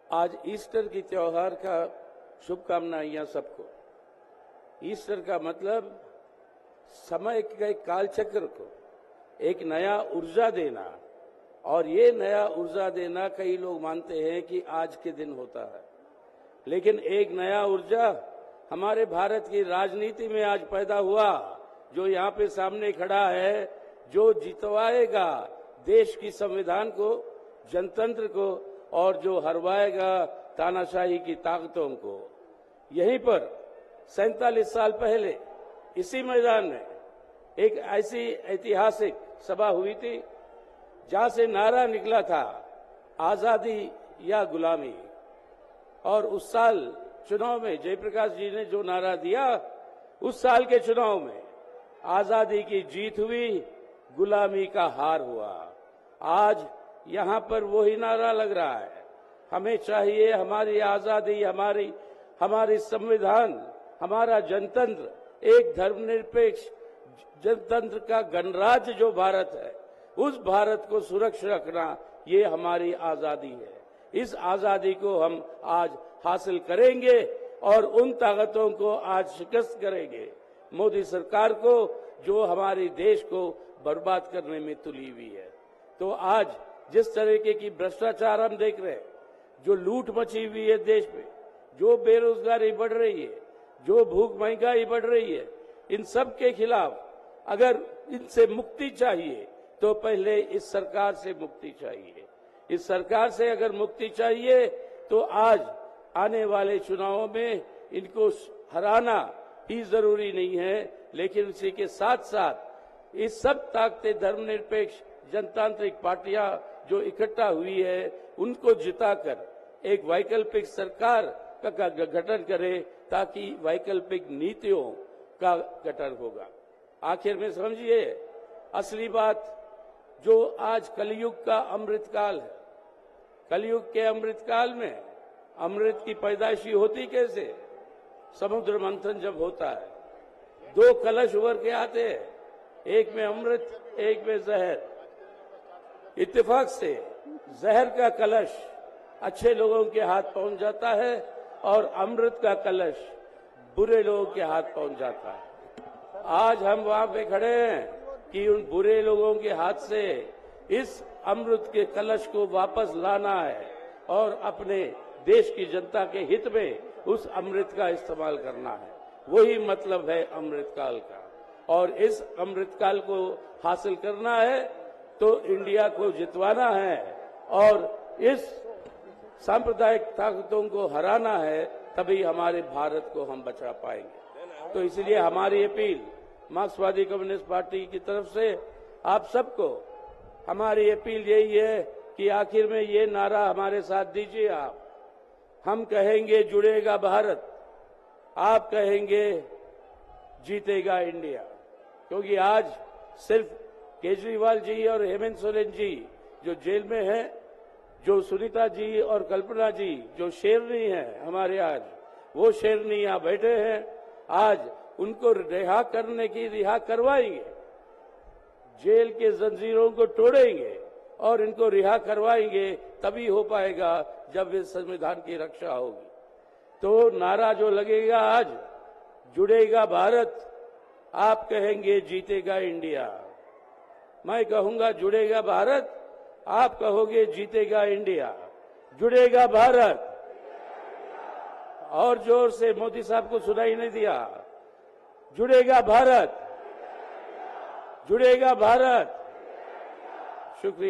आज ईस्टर की त्योहार का शुभकामनाएं सबको। ईस्टर का मतलब समय के कालचक्र को एक नया ऊर्जा देना, और ये नया ऊर्जा देना कई लोग मानते हैं कि आज के दिन होता है, लेकिन एक नया ऊर्जा हमारे भारत की राजनीति में आज पैदा हुआ, जो यहाँ पे सामने खड़ा है, जो जितवाएगा देश की संविधान को, जनतंत्र को, और जो हरवाएगा तानाशाही की ताकतों को। यहीं पर 47 साल पहले इसी मैदान में एक ऐसी ऐतिहासिक सभा हुई थी जहां से नारा निकला था, आजादी या गुलामी। और उस साल चुनाव में जयप्रकाश जी ने जो नारा दिया, उस साल के चुनाव में आजादी की जीत हुई, गुलामी का हार हुआ। आज यहां पर वही नारा लग रहा है। हमें चाहिए हमारी आजादी, हमारी संविधान, हमारा जनतंत्र, एक धर्मनिरपेक्ष जनतंत्र का गणराज्य जो भारत है, उस भारत को सुरक्षित रखना, ये हमारी आजादी है। इस आजादी को हम आज हासिल करेंगे और उन ताकतों को आज शिकस्त करेंगे, मोदी सरकार को, जो हमारे देश को बर्बाद करने में तुली हुई है। तो आज जिस तरीके की भ्रष्टाचार हम देख रहे हैं, जो लूट मची हुई है देश में, जो बेरोजगारी बढ़ रही है, जो भूख महंगाई बढ़ रही है, इन सब के खिलाफ अगर इनसे मुक्ति चाहिए तो पहले इस सरकार से मुक्ति चाहिए। इस सरकार से अगर मुक्ति चाहिए तो आज आने वाले चुनावों में इनको हराना ही जरूरी नहीं है, लेकिन उसी के साथ साथ इस सब ताकतें धर्मनिरपेक्ष जनतांत्रिक पार्टियां जो इकट्ठा हुई है, उनको जिताकर एक वैकल्पिक सरकार का गठन करे, ताकि वैकल्पिक नीतियों का गठन होगा। आखिर में समझिए, असली बात जो आज कलयुग का अमृतकाल है, कलयुग के अमृतकाल में अमृत की पैदाइशी होती कैसे? समुद्र मंथन जब होता है, दो कलश उभर के आते हैं, एक में अमृत, एक में जहर। इत्तेफाक से जहर का कलश अच्छे लोगों के हाथ पहुंच जाता है और अमृत का कलश बुरे लोगों के हाथ पहुंच जाता है। आज हम वहां पे खड़े हैं कि उन बुरे लोगों के हाथ से इस अमृत के कलश को वापस लाना है और अपने देश की जनता के हित में उस अमृत का इस्तेमाल करना है। वही मतलब है अमृतकाल का, और इस अमृतकाल को हासिल करना है तो इंडिया को जितवाना है और इस सांप्रदायिक ताकतों को हराना है, तभी हमारे भारत को हम बचा पाएंगे। तो इसलिए हमारी अपील मार्क्सवादी कम्युनिस्ट पार्टी की तरफ से आप सबको, हमारी अपील यही है कि आखिर में ये नारा हमारे साथ दीजिए आप। हम कहेंगे जुड़ेगा भारत, आप कहेंगे जीतेगा इंडिया। क्योंकि आज सिर्फ केजरीवाल जी और हेमंत सोरेन जी जो जेल में हैं, जो सुनीता जी और कल्पना जी जो शेरनी हैं हमारे, आज वो शेरनी यहाँ बैठे हैं, आज उनको रिहा करवाएंगे, जेल के जंजीरों को तोड़ेंगे और इनको रिहा करवाएंगे, तभी हो पाएगा जब इस संविधान की रक्षा होगी। तो नारा जो लगेगा आज, जुड़ेगा भारत, आप कहेंगे जीतेगा इंडिया। मैं कहूंगा जुड़ेगा भारत, आप कहोगे जीतेगा इंडिया। जुड़ेगा भारत, और जोर से, मोदी साहब को सुनाई नहीं दिया। जुड़ेगा भारत, जुड़ेगा भारत। शुक्रिया।